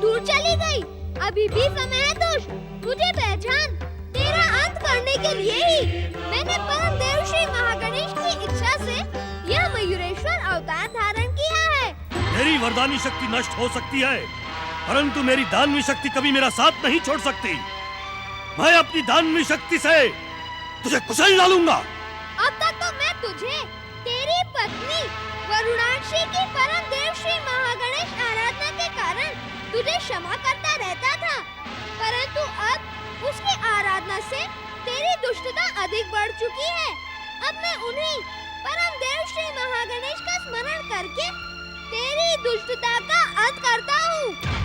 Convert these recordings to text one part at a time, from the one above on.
दूर चली गई। अभी भी समय है दुष्ट, मुझे पहचान। तेरा अंत करने के लिए ही मैंने परम देव श्री महागणेश की इच्छा से यह मयूरेश्वर अवतार धारण किया है। मेरी वरदानी शक्ति नष्ट हो सकती है, परंतु मेरी दानवी शक्ति कभी मेरा साथ नहीं छोड़ सकती। मैं अपनी दानवी शक्ति से तुझे कुचल डालूंगा। अब तक तो मैं तुझे तेरी पत्नी वरुणाक्षी की परम देव श्री महागणेश आराधना के कारण तुझे क्षमा करता रहता था, परंतु अब उसकी आराधना से तेरी दुष्टता अधिक बढ़ चुकी है। अब मैं उन्हीं परम देव श्री महागणेश का स्मरण करके तेरी दुष्टता का अंत करता हूँ।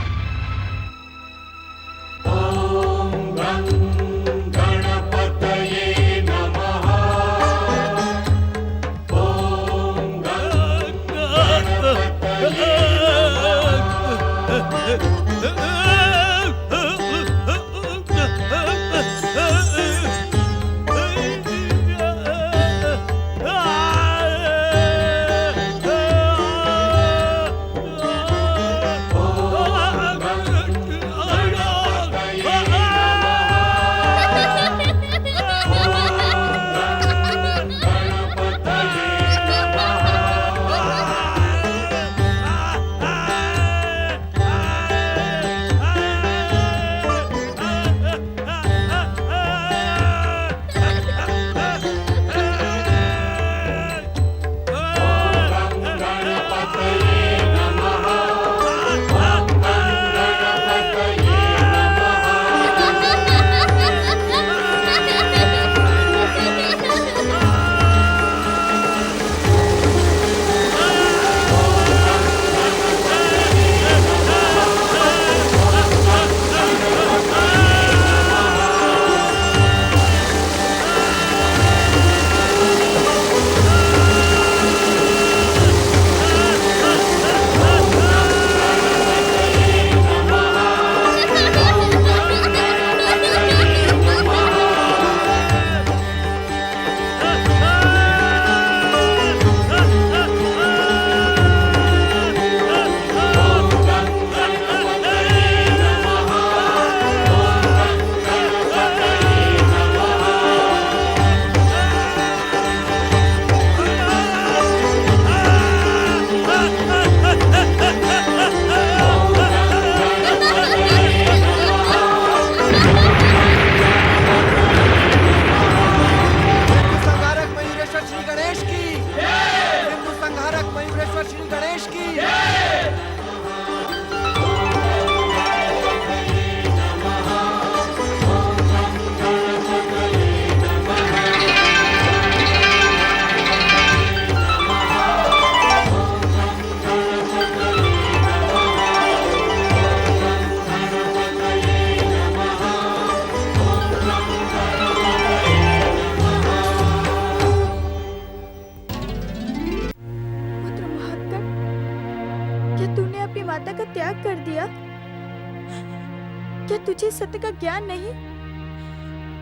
क्या तुझे सत्य का ज्ञान नहीं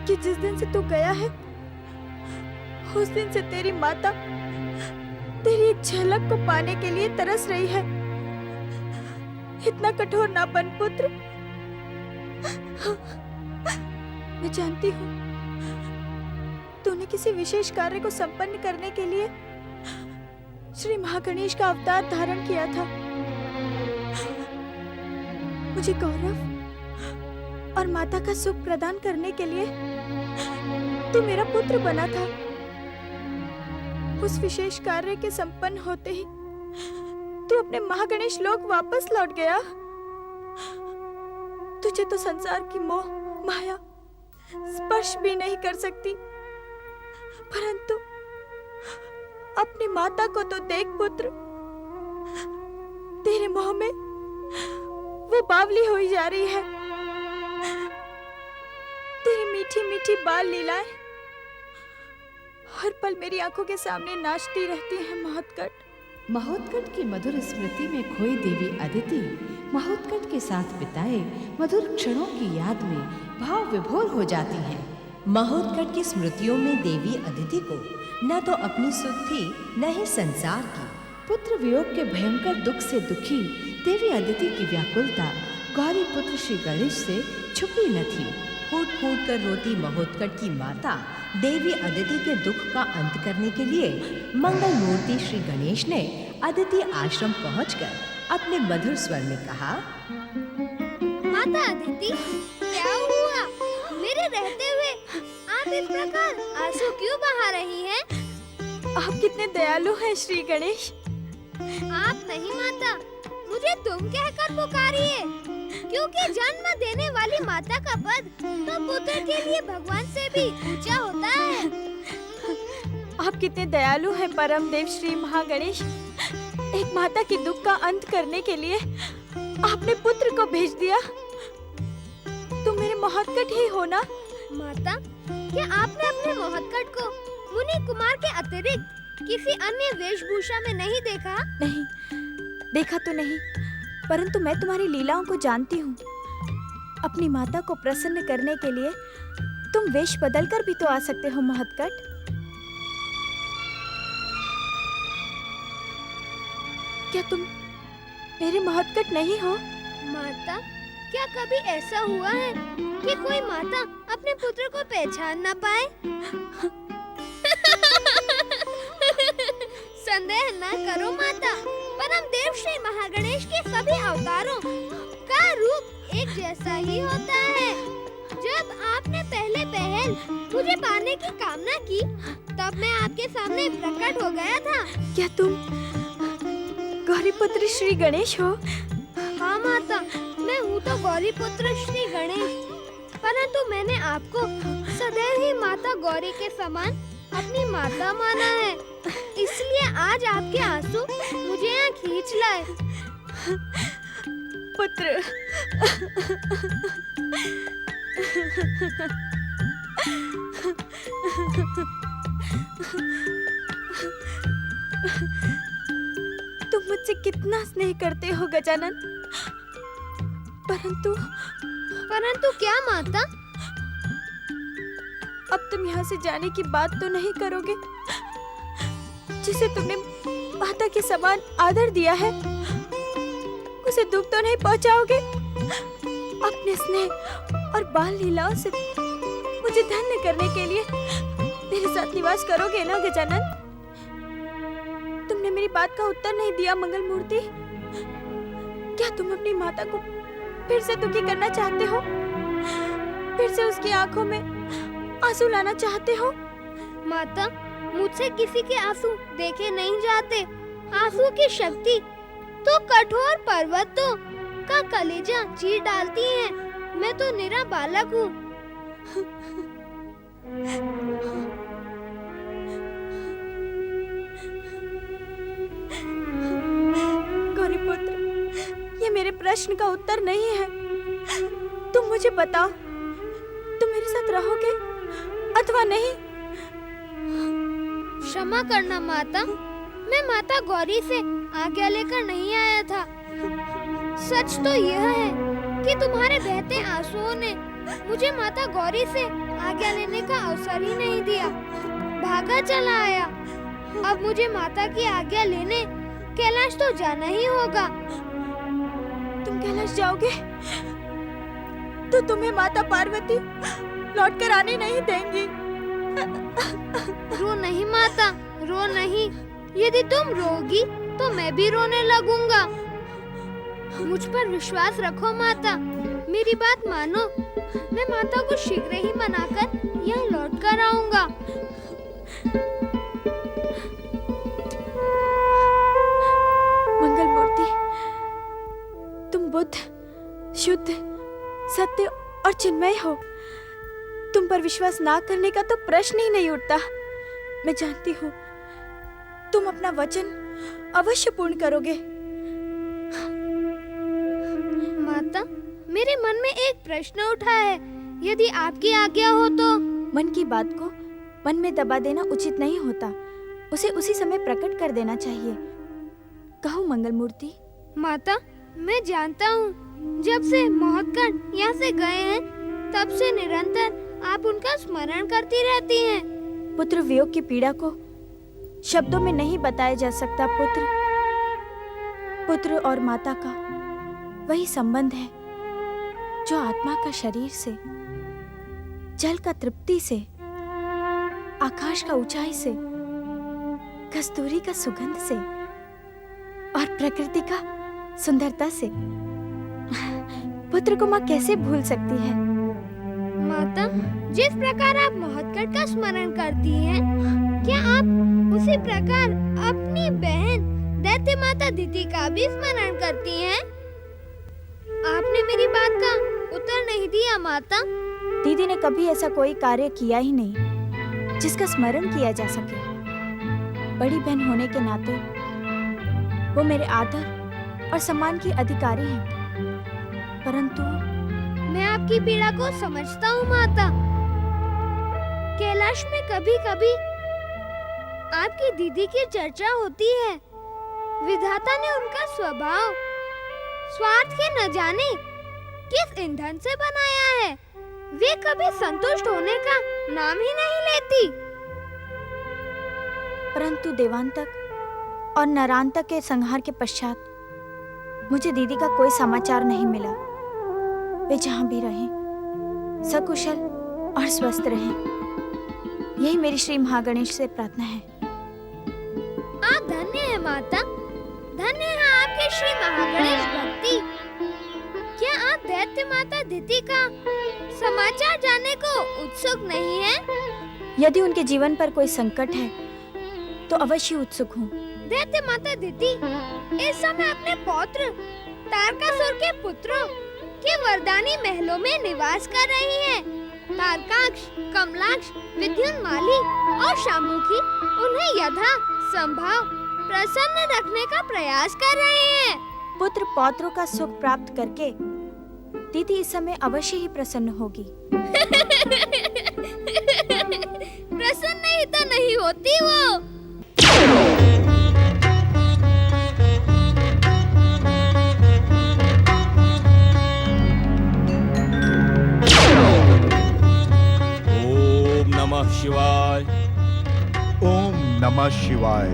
कि जिस दिन से तू गया है उस दिन से तेरी माता तेरी एक झलक को पाने के लिए तरस रही है। इतना कठोर ना बन पुत्र। मैं जानती हूँ तूने किसी विशेष कार्य को संपन्न करने के लिए श्री महागणेश का अवतार धारण किया था। मुझे गौरव और माता का सुख प्रदान करने के लिए तू मेरा पुत्र बना था। उस विशेष कार्य के संपन्न होते ही तू अपने महागणेश लोक वापस लौट गया। तुझे तो संसार की मोह माया स्पर्श भी नहीं कर सकती, परंतु अपनी माता को तो देख पुत्र, तेरे मोह में वो बावली हुई जा रही है। तेरी मीठी मीठी बाल लीलाएं हर पल मेरी आंखों के सामने नाचती रहती है। महोत्कट महोत्कट की मधुर स्मृति में खोई देवी अदिति महोत्कट के साथ बिताए मधुर क्षणों की याद में भाव विभोर हो जाती हैं। महोत्कट की स्मृतियों में देवी अदिति को न तो अपनी सुध थी न ही संसार की। पुत्र वियोग के भयंकर दुख से दुखी देवी अदिति की व्याकुलता गौरी पुत्र श्री गणेश से छुपी न थी। फूट फूट कर रोती महोत्कट की माता देवी अदिति के दुख का अंत करने के लिए मंगल मूर्ति श्री गणेश ने अदिति आश्रम पहुंचकर अपने मधुर स्वर में कहा, माता अदिति, क्या हुआ? मेरे रहते हुए आप इस प्रकार आंसू क्यों बहा रही हैं? आप कितने दयालु हैं श्री गणेश। आप नहीं माता, मुझे तुम कहकर पुकारिए, क्योंकि जन्म देने वाली माता का पद तो पुत्र के लिए भगवान से भी ऊंचा होता है। आप कितने दयालु हैं परम देव श्री महागणेश। एक माता के दुख का अंत करने के लिए आपने पुत्र को भेज दिया। तुम मेरे महोत्कट ही हो ना? माता, क्या आपने अपने महोत्कट को मुनि कुमार के अतिरिक्त किसी अन्य वेशभूषा में नहीं देखा? नहीं, देखा तो नहीं, परंतु मैं तुम्हारी लीलाओं को जानती हूँ। अपनी माता को प्रसन्न करने के लिए तुम वेश बदल कर भी तो आ सकते हो महोत्कट। क्या तुम मेरे महोत्कट नहीं हो? माता, क्या कभी ऐसा हुआ है कि कोई माता अपने पुत्र को पहचान न पाए? संदेह न करो माता, परम देव श्री महागणेश के सभी अवतारों का रूप एक जैसा ही होता है। जब आपने पहले पहल मुझे पाने की कामना की, तब मैं आपके सामने प्रकट हो गया था। क्या तुम गौरीपुत्र श्री गणेश हो? हाँ माता, मैं हूँ तो गौरीपुत्र श्री गणेश, परंतु मैंने आपको सदैव ही माता गौरी के समान अपनी माता माना है, इसलिए आज आपके आंसू मुझे यहाँ खींच लाए। पुत्र, तुम मुझसे कितना स्नेह करते हो गजानन, परंतु क्या माता? अब तुम यहाँ से जाने की बात तो नहीं करोगे? जिसे तुमने माता के समान आदर दिया है, उसे दुख तो नहीं पहुँचाओगे? अपने स्नेह और बाल लीलाओं से मुझे धन्य करने के लिए मेरे साथ निवास करोगे ना गजानन? तुमने मेरी बात का उत्तर नहीं दिया मंगल मूर्ति। क्या तुम अपनी माता को फिर से दुखी करना चाहते हो? फिर से उसकी आंखों में आंसू लाना चाहते हो? माता, मुझसे किसी के आंसू देखे नहीं जाते। आंसू की शक्ति तो कठोर पर्वतों का कलेजा चीर डालती है। मैं तो निरा बालक हूँ। गौरीपुत्र, ये मेरे प्रश्न का उत्तर नहीं है। तुम मुझे बताओ, तुम मेरे साथ रहोगे अथवा नहीं? क्षमा करना माता, मैं माता गौरी से आज्ञा लेकर नहीं आया था। सच तो यह है कि तुम्हारे बहते आंसुओं ने मुझे माता गौरी से आज्ञा लेने का अवसर ही नहीं दिया। भागा चला आया। अब मुझे माता की आज्ञा लेने कैलाश तो जाना ही होगा। तुम कैलाश जाओगे तो तुम्हें माता पार्वती लौट कर आने नहीं देंगी। रो नहीं माता, रो नहीं। यदि तुम रोगी तो मैं भी रोने लगूंगा। मुझ पर विश्वास रखो माता, मेरी बात मानो। मैं माता को शीघ्र ही मनाकर यहाँ लौट कर आऊंगा। मंगल मूर्ति, तुम बुद्ध, शुद्ध, सत्य और चिन्मय हो। तुम पर विश्वास ना करने का तो प्रश्न ही नहीं उठता। मैं जानती हूँ तुम अपना वचन अवश्य पूर्ण करोगे। माता, मेरे मन में एक प्रश्न उठा है। यदि आपकी आज्ञा हो तो। मन की बात को मन में दबा देना उचित नहीं होता, उसे उसी समय प्रकट कर देना चाहिए। कहो मंगल मूर्ति। माता, मैं जानता हूँ, जब से महोत्कट यहाँ से गए हैं, तब से निरंतर आप उनका स्मरण करती रहती हैं। पुत्र वियोग की पीड़ा को शब्दों में नहीं बताया जा सकता। पुत्र और माता का वही संबंध है जो आत्मा का शरीर से, जल का तृप्ति से, आकाश का ऊंचाई से, कस्तूरी का सुगंध से और प्रकृति का सुंदरता से, पुत्र को माँ कैसे भूल सकती है? माता, जिस प्रकार आप महोत्कट का स्मरण करती हैं, क्या आप उसी प्रकार अपनी बहन दैत्य माता दिति का भी स्मरण करती हैं? आपने मेरी बात का उत्तर नहीं दिया माता। दीदी ने कभी ऐसा कोई कार्य किया ही नहीं जिसका स्मरण किया जा सके। बड़ी बहन होने के नाते वो मेरे आदर और सम्मान की अधिकारी हैं। परंतु मैं आपकी पीड़ा को समझता हूँ माता। कैलाश में कभी कभी आपकी दीदी की चर्चा होती है। विधाता ने उनका स्वभाव स्वार्थ के न जाने किस ईंधन से बनाया है। वे कभी संतुष्ट होने का नाम ही नहीं लेती। परंतु देवांतक और नरांतक के संहार के पश्चात मुझे दीदी का कोई समाचार नहीं मिला। वे जहाँ भी रहें, सकुशल और स्वस्थ रहें, यही मेरी श्री महागणेश से प्रार्थना है। आप धन्य है माता, धन्य है आपके श्री महागणेश भक्ति। क्या आप दैत्य माता दिति का समाचार जानने को उत्सुक नहीं है? यदि उनके जीवन पर कोई संकट है तो अवश्य उत्सुक हूँ। दैत्य माता दिति इस समय अपने पौत्र तारकासुर के पुत्रों के वरदानी महलों में निवास कर रही हैं। तारकाक्ष, कमलाक्ष, विद्युन्माली और शांभुकी उन्हें यथा संभव प्रसन्न रखने का प्रयास कर रहे हैं। पुत्र पौत्रों का सुख प्राप्त करके दीदी इस समय अवश्य ही प्रसन्न होगी। प्रसन्न ही तो नहीं होती वो। ओम नमः शिवाय। ओम नमः शिवाय।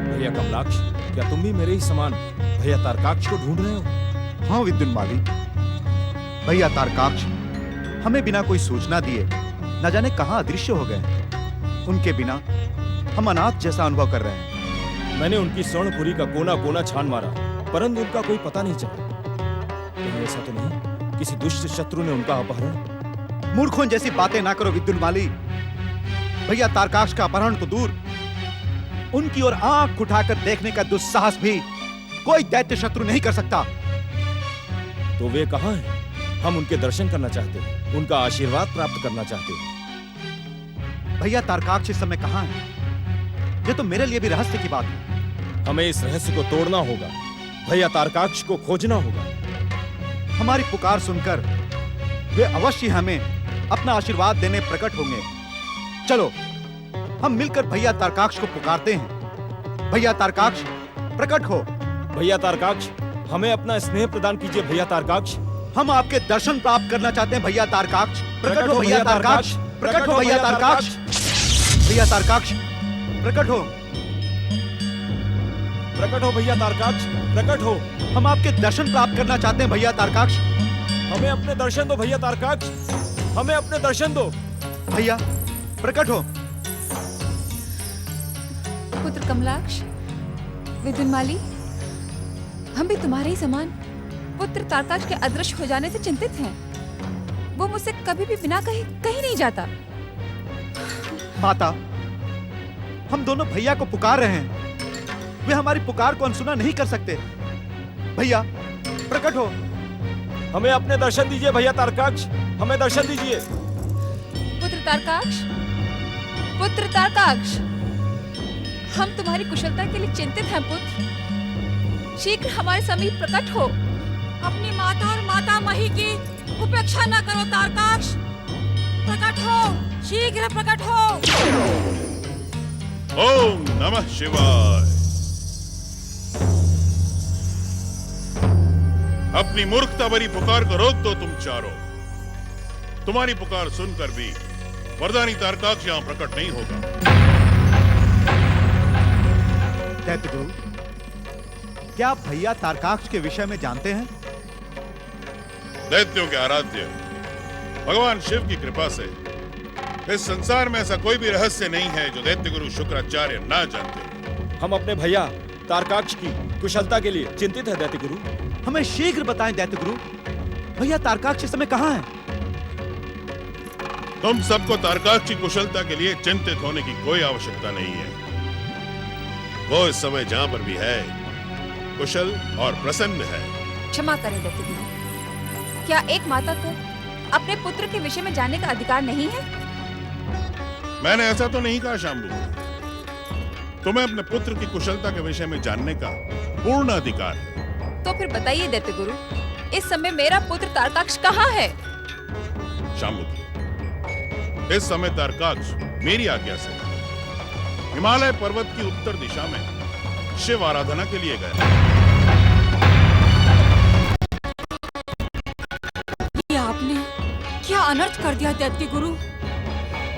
भैया कमलाक्ष, क्या तुम भी मेरे ही समान भैया तारकाक्ष को ढूंढ रहे हो? हाँ विद्युन्माली, भैया तारकाक्ष हमें बिना कोई सूचना दिए न जाने कहां अदृश्य हो गए। उनके बिना हम अनाथ जैसा अनुभव कर रहे हैं। मैंने उनकी स्वर्णपुरी का कोना कोना छान मारा, परंतु उनका कोई पता नहीं चला। कहीं ऐसा तो नहीं किसी दुष्ट शत्रु ने उनका अपहरण? मूर्खों जैसी बातें ना करो विद्युन्माली। भैया तारकाक्ष का अपहरण तो दूर, उनकी ओर आंख उठाकर देखने का दुस्साहस भी कोई दैत्य शत्रु नहीं कर सकता। तो वे कहाँ हैं? हम उनके दर्शन करना चाहते हैं, उनका आशीर्वाद प्राप्त करना चाहते हैं। भैया तारकाक्ष इस समय कहाँ हैं? ये तो मेरे लिए भी रहस्य की बात है। हमें इस रहस्य को तोड़ना होगा, भैया तारकाक्ष को खोजना होगा। हमारी पुकार सुनकर वे अवश्य हमें अपना आशीर्वाद देने प्रकट होंगे। चलो हम मिलकर भैया तारकाक्ष को पुकारते हैं। भैया तारकाक्ष प्रकट हो। भैया तारकाक्ष, हमें अपना स्नेह प्रदान कीजिए। भैया तारकाक्ष, हम आपके दर्शन प्राप्त करना चाहते हैं। भैया तारकाक्ष प्रकट हो। भैया तारकाक्ष प्रकट हो। भैया तारकाक्ष, भैया तारकाक्ष प्रकट हो। प्रकट हो भैया तारकाक्ष, प्रकट हो। हम आपके दर्शन प्राप्त करना चाहते हैं। भैया तारकाक्ष, हमें अपने दर्शन दो। भैया तारकाक्ष, हमें अपने दर्शन दो। भैया प्रकट हो। पुत्र कमलाक्ष, विद्युन्माली, हम भी तुम्हारे ही समान पुत्र तारकाक्ष के अदृश्य हो जाने से चिंतित हैं। वो मुझसे कभी भी बिना कहीं नहीं जाता। माता, हम दोनों भैया को पुकार रहे हैं, वे हमारी पुकार को अनसुना नहीं कर सकते। भैया प्रकट हो। हमें अपने दर्शन दीजिए। भैया तारकाक्ष, हमें दर्शन दीजिए। पुत्र तारकाक्ष, पुत्र तारकाक्ष, हम तुम्हारी कुशलता के लिए चिंतित हैं पुत्र। शीघ्र हमारे समीप प्रकट हो। अपनी माता और माता मही की उपेक्षा न करो तारकाक्ष। प्रकट हो, शीघ्र प्रकट हो। ओम नमः शिवाय। अपनी मूर्खता भरी पुकार को रोक दो तुम चारों। तुम्हारी पुकार सुनकर भी वरदानी तारकाक्ष यहाँ प्रकट नहीं होगा। दैत्य गुरु, क्या आप भैया तारकाक्ष के विषय में जानते हैं? दैत्यों के आराध्य भगवान शिव की कृपा से इस संसार में ऐसा कोई भी रहस्य नहीं है जो दैत्य गुरु शुक्राचार्य ना जानते। हम अपने भैया तारकाक्ष की कुशलता के लिए चिंतित है दैत्य गुरु। हमें शीघ्र बताएं दैत्य गुरु, भैया तारकाक्ष इस समय कहाँ है? तुम सबको तारकाक्ष की कुशलता के लिए चिंतित होने की कोई आवश्यकता नहीं है। वो इस समय जहां पर भी है कुशल और प्रसन्न है। क्षमा करें दैत्य गुरु, क्या एक माता को अपने पुत्र के विषय में जानने का अधिकार नहीं है? मैंने ऐसा तो नहीं कहा शाम्बू। तुम्हें अपने पुत्र की कुशलता के विषय में जानने का पूर्ण अधिकार है। तो फिर बताइए दैत्य गुरु, इस समय मेरा पुत्र तारकाक्ष कहाँ है? शाम्बू, इस समय तारकाक्ष मेरी आज्ञा से हिमालय पर्वत की उत्तर दिशा में शिव आराधना के लिए गए। ये आपने क्या अनर्थ कर दिया दैत्य गुरु?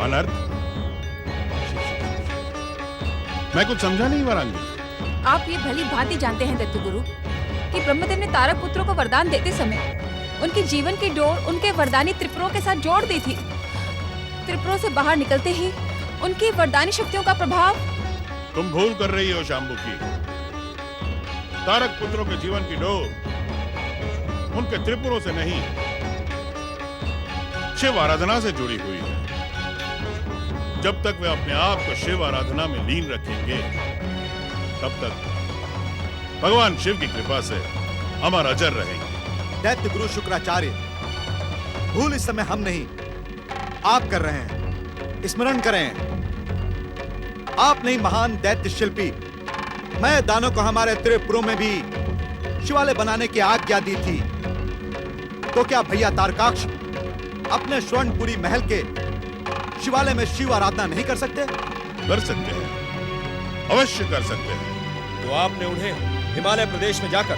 अनर्थ? मैं कुछ समझा नहीं वारांगी। आप ये भली भांति जानते हैं दैत्य गुरु कि ब्रह्मदेव ने तारक पुत्रों को वरदान देते समय उनके जीवन की डोर उनके वरदानी त्रिपुरों के साथ जोड़ दी थी। त्रिपुरों से बाहर निकलते ही उनकी वरदानी शक्तियों का प्रभाव। तुम भूल कर रही हो शाम्बू की। तारक पुत्रों के जीवन की डोर उनके त्रिपुरों से नहीं, शिव आराधना से जुड़ी हुई है। जब तक वे अपने आप को शिव आराधना में लीन रखेंगे, तब तक भगवान शिव की कृपा से अमर अजर रहेंगे। दैत्य गुरु शुक्राचार्य, भूल इस समय हम नहीं, आप कर रहे हैं। स्मरण करें, आप नहीं महान दैत्य शिल्पी, मैं दानों को हमारे त्रिपुरों में भी शिवालय बनाने की आज्ञा दी थी। तो क्या भैया तारकाक्ष अपने स्वर्णपुरी महल के शिवालय में शिव आराधना नहीं कर सकते? कर सकते हैं, अवश्य कर सकते हैं। तो आपने उन्हें हिमालय प्रदेश में जाकर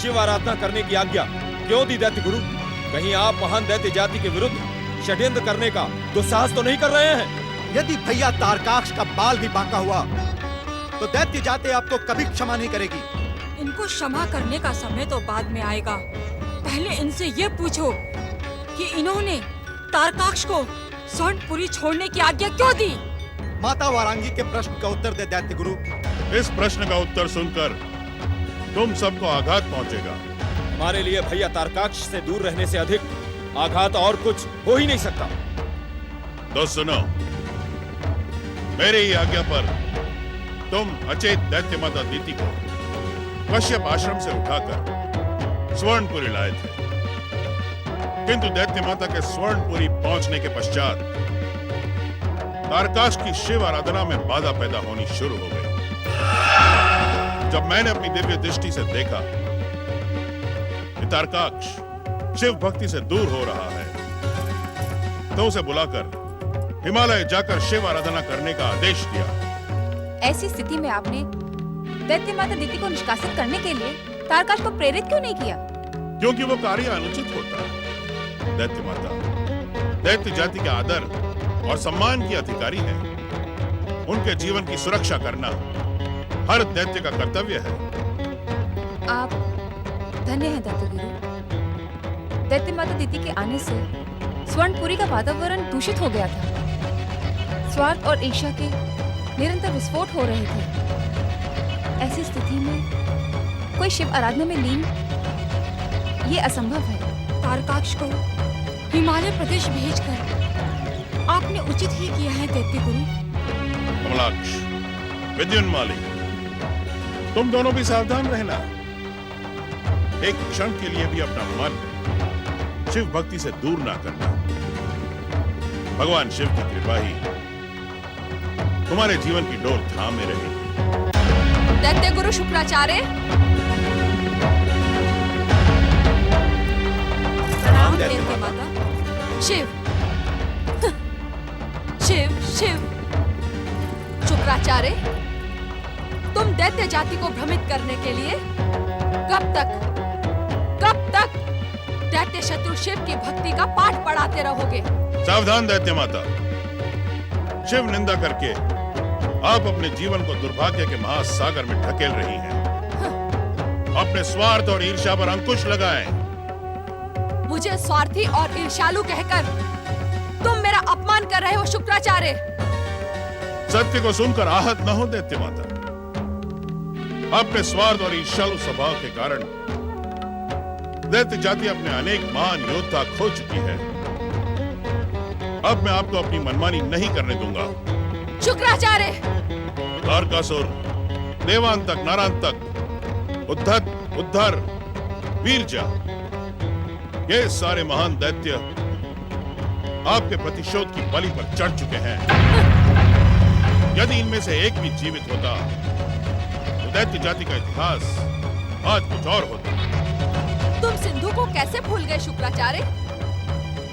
शिव आराधना करने की आज्ञा क्यों दी दैत्य गुरु? कहीं आप महान दैत्य जाति के विरुद्ध षड्यंत्र करने का दुस्साहस तो नहीं कर रहे हैं? यदि भैया तारकाक्ष का बाल भी बांका हुआ तो दैत्य जाति आपको कभी क्षमा नहीं करेगी। इनको क्षमा करने का समय तो बाद में आएगा। पहले इनसे ये पूछो कि इन्होंने तारकाक्ष को स्वर्णपुरी छोड़ने की आज्ञा क्यों दी? माता वारांगी के प्रश्न का उत्तर दे दैत्य गुरु। इस प्रश्न का उत्तर सुनकर तुम सबको आघात पहुंचेगा। हमारे लिए भैया तारकाक्ष से दूर रहने से अधिक आघात और कुछ हो ही नहीं सकता। तो सुनो, मेरे ही आज्ञा पर तुम अचेत दैत्य माता दीति को कश्यप आश्रम से उठाकर स्वर्णपुरी लाए थे। किंतु दैत्य माता के स्वर्णपुरी पहुंचने के पश्चात तारकाक्ष की शिव आराधना में बाधा पैदा होनी शुरू हो गई। जब मैंने अपनी दिव्य दृष्टि से देखा कि तारकाक्ष शिव भक्ति से दूर हो रहा है, तो उसे बुलाकर हिमालय जाकर शिव आराधना करने का आदेश दिया। ऐसी स्थिति में आपने दैत्य माता दीति को निष्कासित करने के लिए तारकाक्ष को प्रेरित क्यों नहीं किया? क्योंकि वो कार्य अनुचित होता है। दैत्य माता दैत्य जाति के आदर और सम्मान की अधिकारी है। उनके जीवन की सुरक्षा करना हर दैत्य का कर्तव्य है। आप धन्य हैं दैत्य गुरु। दैत्य माता दीति के आने से स्वर्णपुरी का वातावरण दूषित हो गया था। स्वार्थ और ईर्ष्या के निरंतर विस्फोट हो रहे थे। ऐसी स्थिति में कोई शिव आराधना में लीन ये असंभव है। तारकाक्ष को हिमालय प्रदेश भेजकर आपने उचित ही किया है दैत्य गुरु। कमलाक्ष, विद्युन्माली, तुम दोनों भी सावधान रहना। एक क्षण के लिए भी अपना मन शिव भक्ति से दूर ना करना। भगवान शिव की कृपा ही तुम्हारे जीवन की डोर थामे रहेगी। दैत्य गुरु शुक्राचार्य, प्रणाम दैत्य माता। शिव शिव शिव शुक्राचार्य, तुम दैत्य जाति को भ्रमित करने के लिए कब तक दैत्य शत्रु शिव की भक्ति का पाठ पढ़ाते रहोगे? सावधान दैत्य माता, शिव निंदा करके आप अपने जीवन को दुर्भाग्य के महासागर में ढकेल रही हैं। अपने स्वार्थ और ईर्ष्या पर अंकुश लगाएं। मुझे स्वार्थी और ईर्ष्यालु कहकर तुम मेरा अपमान कर रहे हो शुक्राचार्य। सत्य को सुनकर आहत न हो दैत्य माता। अपने स्वार्थ और ईर्ष्यालु स्वभाव के कारण दैत्य जाति अपने अनेक महान योद्धा खो चुकी है। अब मैं आपको अपनी मनमानी नहीं करने दूंगा। शुक्राचार्य। तारकासुर, देवांतक, नारांतक, उद्धत, उद्धर, वीरजा, ये सारे महान दैत्य आपके प्रतिशोध की बलि पर चढ़ चुके हैं। यदि इनमें से एक भी जीवित होता तो दैत्य जाति का इतिहास आज कुछ और होता। तुम सिंधु को कैसे भूल गए शुक्राचार्य?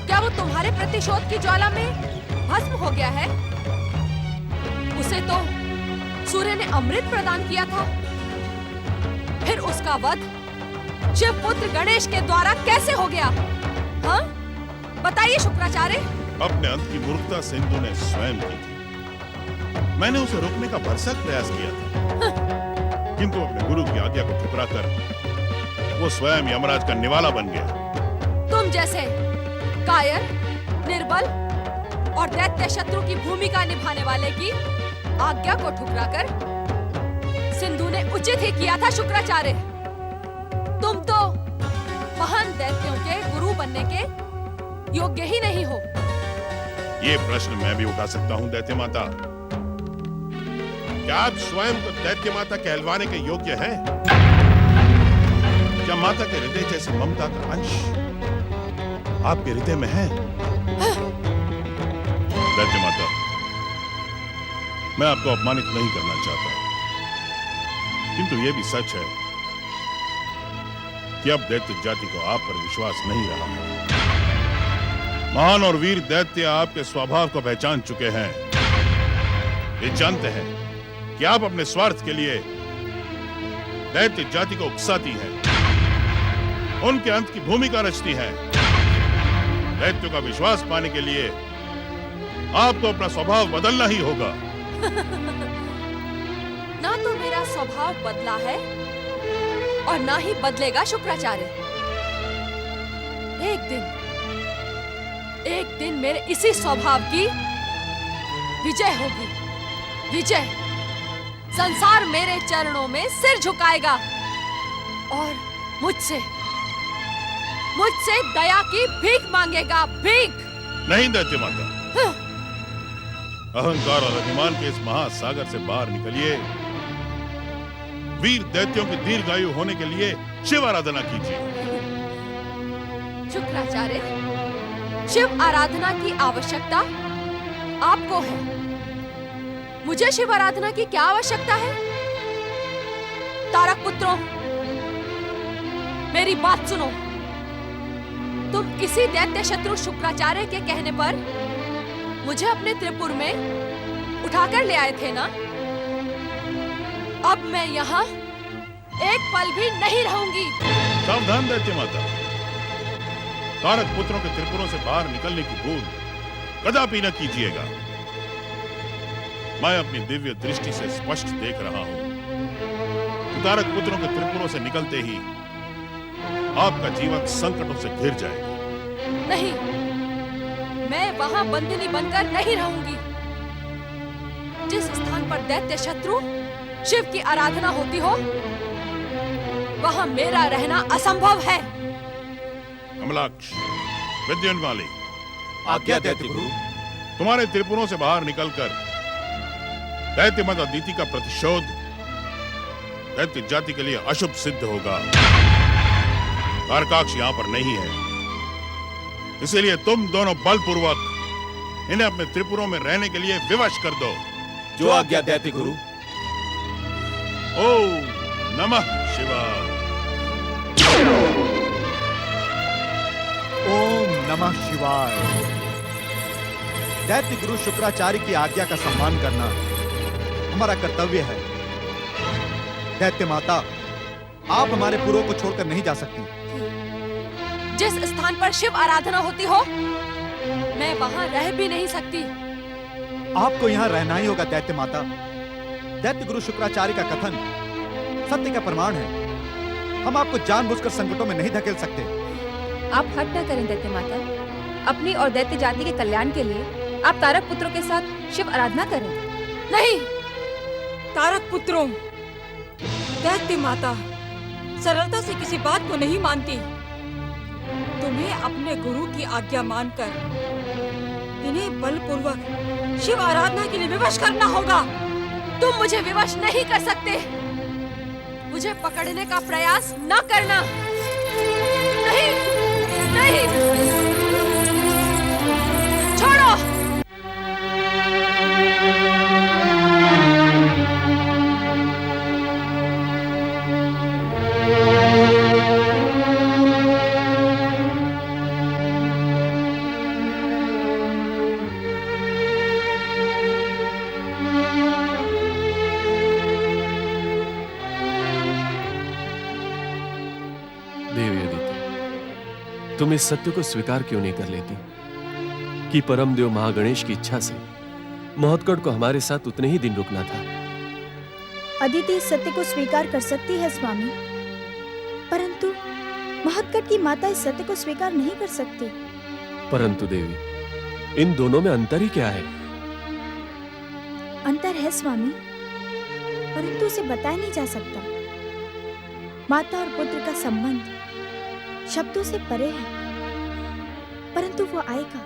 क्या वो तुम्हारे प्रतिशोध की ज्वाला में भस्म हो गया है? उसे तो सूर्य ने अमृत प्रदान किया था। फिर उसका वध शिव पुत्र गणेश के द्वारा कैसे हो गया? हाँ? बताइए शुक्राचार्य। अपने अंत की मूर्खता सिंधु ने स्वयं की थी। मैंने उसे रोकने का भरसक प्रयास किया था, किंतु अपने गुरु की आज्ञा को ठुकराकर वो स्वयं यमराज का निवाला बन गया। तुम जैसे कायर, निर्बल और दैत्य शत्रु की भूमिका निभाने वाले की आज्ञा को ठुकराकर सिंधु ने उचित ही किया था शुक्राचार्य। तुम तो महान दैत्यों के गुरु बनने के योग्य ही नहीं हो। ये प्रश्न मैं भी उठा सकता हूँ दैत्य माता। क्या आप स्वयं को दैत्य माता कहलवाने के योग्य हैं? क्या माता के हृदय जैसी ममता का अंश आपके हृदय में है? दैत्य माता, मैं आपको अपमानित नहीं करना चाहता, किंतु यह भी सच है कि अब दैत्य जाति को आप पर विश्वास नहीं रहा है। महान और वीर दैत्य आपके स्वभाव को पहचान चुके हैं। ये जानते हैं कि आप अपने स्वार्थ के लिए दैत्य जाति को उकसाती हैं, उनके अंत की भूमिका रचती हैं। दैत्यों का विश्वास पाने के लिए आपको अपना स्वभाव बदलना ही होगा। ना तो मेरा स्वभाव बदला है और ना ही बदलेगा शुक्राचार्य। एक दिन मेरे इसी स्वभाव की विजय होगी। विजय। संसार मेरे चरणों में सिर झुकाएगा और मुझसे दया की भीख मांगेगा। भीख नहीं दैत्य माता, अहंकार और अभिमान के इस महासागर से बाहर निकलिए। वीर दैत्यों की दीर्घायु होने के लिए शिव आराधना कीजिए। शुक्राचार्य, शिव आराधना की आवश्यकता आपको है। मुझे शिव आराधना की क्या आवश्यकता है? तारक पुत्रों, मेरी बात सुनो। तुम इसी दैत्य शत्रु शुक्राचार्य के कहने पर मुझे अपने त्रिपुर में उठाकर ले आए थे ना? अब मैं यहाँ एक पल भी नहीं रहूंगी। सावधान दैत्य माता, तारक पुत्रों के त्रिपुरों से बाहर निकलने की भूल कदापि न कीजिएगा। मैं अपनी दिव्य दृष्टि से स्पष्ट देख रहा हूं कि तारक पुत्रों के त्रिपुरों से निकलते ही आपका जीवन संकटों से घिर जाएगा। नहीं, मैं वहां बंदिनी बनकर नहीं रहूंगी। जिस स्थान पर दैत्य शत्रु शिव की आराधना होती हो, वहां मेरा रहना असंभव है। कमलाक्ष, विद्युन्माली, आज्ञा दैत्य गुरु। तुम्हारे त्रिपुरों से बाहर निकलकर दैत्य माता अदिति का प्रतिशोध दैत्य जाति के लिए अशुभ सिद्ध होगा। तारकाक्ष यहाँ पर नहीं है, इसीलिए तुम दोनों बलपूर्वक इन्हें अपने त्रिपुरों में रहने के लिए विवश कर दो। जो आज्ञा दैत्य गुरु। ओम नमः शिवाय। ओम नमः शिवाय। दैत्य गुरु शुक्राचार्य की आज्ञा का सम्मान करना हमारा कर्तव्य है। दैत्य माता, आप हमारे पुरों को छोड़कर नहीं जा सकती। जिस स्थान पर शिव आराधना होती हो, मैं वहां रह भी नहीं सकती। आपको यहाँ रहना ही होगा दैत्य माता। दैत्य गुरु शुक्राचार्य का कथन सत्य का प्रमाण है। हम आपको जानबूझकर संकटों में नहीं धकेल सकते। आप हट न करें दैत्य माता। अपनी और दैत्य जाति के कल्याण के लिए आप तारक पुत्रों के साथ शिव आराधना करें। नहीं, तारक पुत्रों, दैत्य माता सरलता से किसी बात को नहीं मानती। तुम्हें अपने गुरु की आज्ञा मानकर इन्हें बलपूर्वक शिव आराधना के लिए विवश करना होगा। तुम मुझे विवश नहीं कर सकते। मुझे पकड़ने का प्रयास न करना। नहीं, नहीं, छोड़ो। तुम इस सत्य को स्वीकार क्यों नहीं कर लेती कि परमदेव महागणेश की इच्छा से महोत्कट को हमारे साथ उतने ही दिन रुकना था। अदिति इस सत्य को स्वीकार कर सकती है स्वामी, परंतु महोत्कट की माता इस सत्य को स्वीकार नहीं कर सकती। परंतु देवी, इन दोनों में अंतर ही क्या है? अंतर है स्वामी, परंतु उसे बताया नहीं जा सकता। माता और पुत्र का संबंध शब्दों से परे है, परंतु वो आएगा,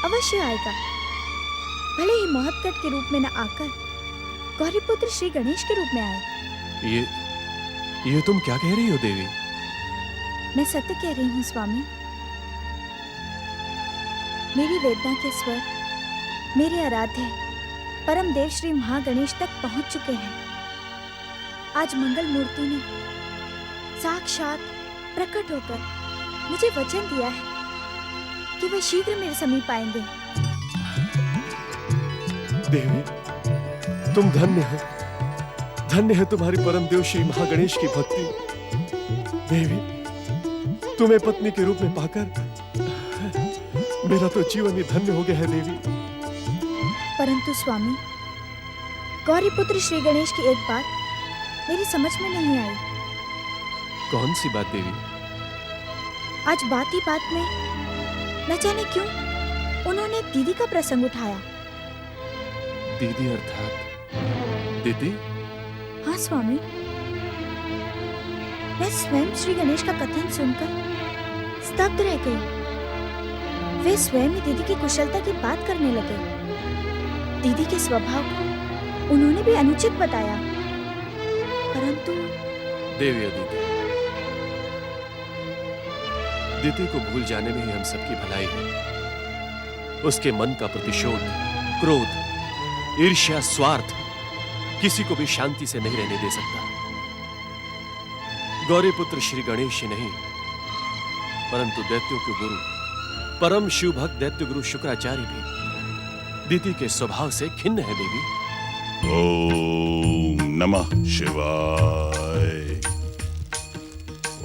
अवश्य आएगा। भले ही महोत्कट के रूप में न आकर गौरीपुत्र श्री गणेश के रूप में आए। ये तुम क्या कह रही हो देवी? मैं सत्य कह रही हूँ स्वामी। मेरी वेदना के स्वर मेरे आराध्य परम देव श्री महागणेश तक पहुंच चुके हैं। आज मंगल मूर्ति ने साक्षात प्रकट होकर मुझे वचन दिया है कि वे शीघ्र मेरे समीप आएंगे। देवी, तुम धन्य हो, धन्य है तुम्हारी परम देव श्री महागणेश की भक्ति। देवी, तुम्हें पत्नी के रूप में पाकर मेरा तो जीवन ही धन्य हो गया है देवी। परंतु स्वामी, गौरीपुत्र श्री गणेश की एक बात मेरी समझ में नहीं आई। कौन सी बात देवी? आज बात ही बात में न जाने क्यों उन्होंने दीदी का प्रसंग उठाया। दीदी अर्थात दीदी? हाँ स्वामी, मैं स्वयं श्री गणेश का कथन सुनकर स्तब्ध रह गई। वे स्वयं ही दीदी की कुशलता की बात करने लगे। दीदी के स्वभाव को उन्होंने भी अनुचित बताया, परंतु देवी अदिति, दिति को भूल जाने में ही हम सबकी भलाई है। उसके मन का प्रतिशोध, क्रोध, ईर्ष्या, स्वार्थ किसी को भी शांति से नहीं रहने दे सकता। गौरीपुत्र श्री गणेश ही नहीं, परंतु दैत्यों के गुरु परम शिव भक्त दैत्य गुरु शुक्राचार्य भी दिति के स्वभाव से खिन्न है देवी। ओम नमः शिवाय।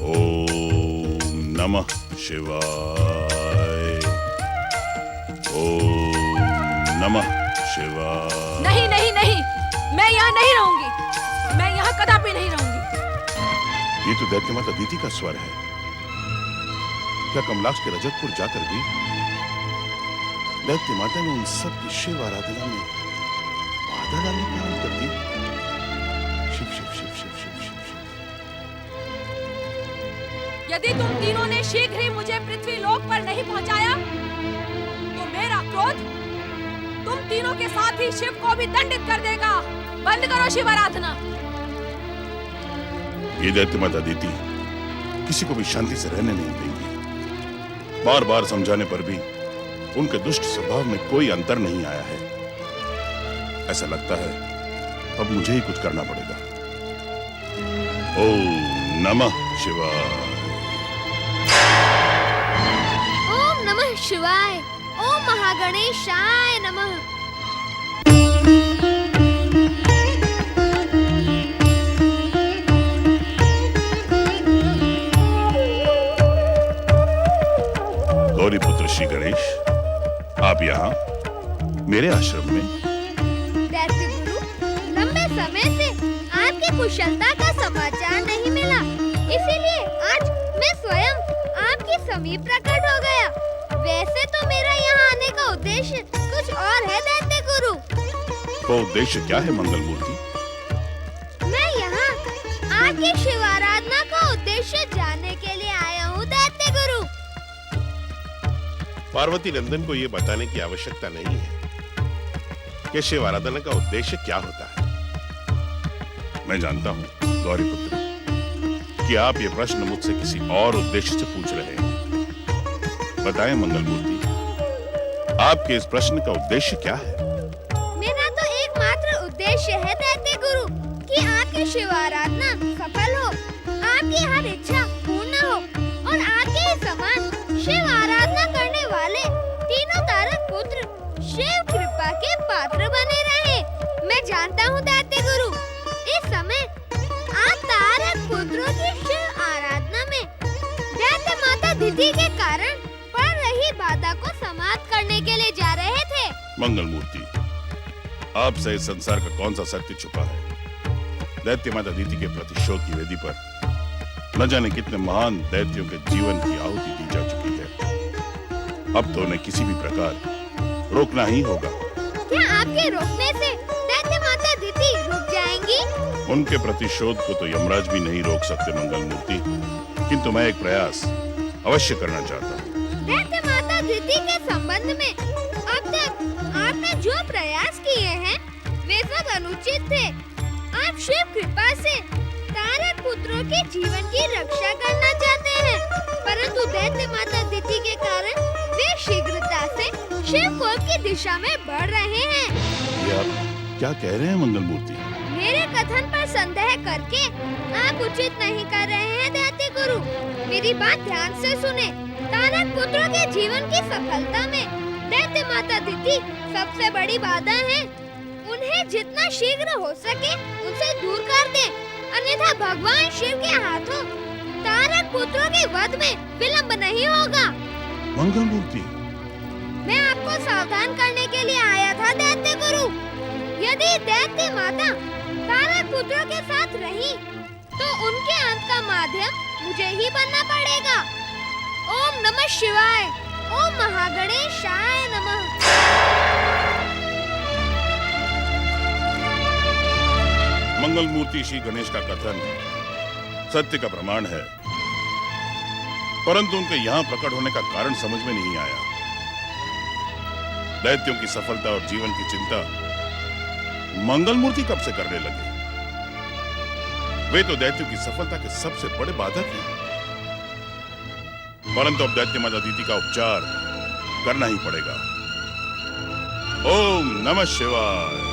ओम नमः शिवाय। ओम नमः शिवाय। नहीं नहीं नहीं, मैं यहाँ नहीं रहूंगी। मैं यहाँ कदापि नहीं रहूंगी। ये तो दैत्य माता दीति का स्वर है। क्या कमलाक्ष के रजतपुर जाकर भी दैत्य माता ने उन सब की शिव आराधना में बाधा डालनी प्रारंभ कर दी? शिव शिव शिव शिव शिव शिव शिव। यदि तुम तीनों ने शीघ्र ही मुझे पृथ्वी लोक पर नहीं पहुंचाया, तो मेरा क्रोध तुम तीनों के साथ ही शिव को भी दंडित कर देगा। बंद करो शिव आराधना। ये दैत्य माता दीति किसी को भी शांति से रहने नहीं देंगी। बार बार समझाने पर भी उनके दुष्ट स्वभाव में कोई अंतर नहीं आया है। ऐसा लगता है अब मुझे ही कुछ करना पड़ेगा। ओम नमः शिवाय। ओम नमः शिवाय। ओम महागणेशाय नमः। गौरीपुत्र श्री गणेश, आप यहाँ मेरे आश्रम में? दैत्य गुरु, लंबे समय से आपकी कुशलता का समाचार नहीं मिला, इसीलिए आज मैं स्वयं आपकी समीप प्रकट हो गया। वैसे तो मेरा यहाँ आने का उद्देश्य कुछ और है दैत्य गुरु। वो उद्देश्य क्या है मंगल मूर्ति? मैं यहाँ आपकी शिव आराधना का उद्देश्य जानने के लिए आया हूँ दैत्य गुरु। पार्वती नंदन को ये बताने की आवश्यकता नहीं है कि शिव आराधना का उद्देश्य क्या होता है। मैं जानता हूँ गौरी पुत्र कि आप ये प्रश्न मुझसे किसी और उद्देश्य से पूछ रहे हैं। बताएं मंगल मूर्ति, आपके इस प्रश्न का उद्देश्य क्या है? मेरा तो एकमात्र उद्देश्य है दैत्य गुरु कि आपकी शिव आराधना सफल हो, आपकी हर इच्छा पूर्ण हो और आपके ही समान शिव आराधना करने वाले तीनों तारक पुत्र शिव कृपा के पात्र बने रहे। मैं जानता हूँ दैत्य गुरु, इस समय आप तारक पुत्रों की शिव आराधना में दैत्य माता दिति के कारण पड़ रही बाधा को समाप्त करने के लिए जा रहे थे। मंगल मूर्ति, आपसे इस संसार का कौन सा सत्य छुपा है? दैत्य माता दिति के प्रतिशोध की वेदी पर न जाने कितने महान दैत्यों के जीवन की आहुति दी जा चुकी है। अब तो उन्हें किसी भी प्रकार रोकना ही होगा। क्या आपके रोकने से दैत्य माता दिति रुक जाएंगी? उनके प्रतिशोध को तो यमराज भी नहीं रोक सकते मंगल मूर्ति, किंतु मैं एक प्रयास अवश्य करना चाहता हूँ। दैत्य माता दिति के संबंध में अब तक आपने जो प्रयास किए हैं वे सब अनुचित थे। आप शिव कृपा से तारक पुत्रों के जीवन की रक्षा करना चाहते हैं, परंतु दैत्य माता दिति के कारण वे शीघ्रता से शिव कोप की दिशा में बढ़ रहे हैं। ये आप क्या कह रहे हैं मंगल मूर्ति? मेरे कथन पर संदेह करके आप उचित नहीं कर रहे हैं दैत्य गुरु। मेरी बात ध्यान से सुने। तारक पुत्रों के जीवन की सफलता में दैत्य माता दिति सबसे बड़ी बाधा है। उन्हें जितना शीघ्र हो सके उनसे दूर कर दे, अन्यथा भगवान शिव के हाथों तारक पुत्रों के वध में विलंब नहीं होगा। मंगल मूर्ति, मैं आपको सावधान करने के लिए आया था दैत्य गुरु। यदि दैत्य माता तारक पुत्रों के साथ रही तो उनके अंत का माध्यम मुझे ही बनना पड़ेगा। ओम नमः शिवाय, ओम महागणेशाय नमः। मंगल मूर्ति श्री गणेश का कथन सत्य का प्रमाण है, परंतु उनके यहाँ प्रकट होने का कारण समझ में नहीं आया। दैत्यों की सफलता और जीवन की चिंता मंगल मूर्ति कब से करने लगे? वे तो दैत्यों की सफलता के सबसे बड़े बाधक हैं। परंतु अब दैत्य माता दिति का उपचार करना ही पड़ेगा। ओम नमः शिवाय।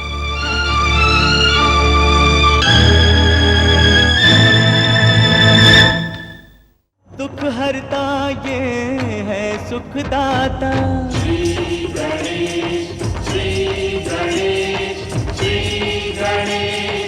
दुख हरता ये है सुखदाता। श्री गणेश, श्री गणेश, श्री गणेश।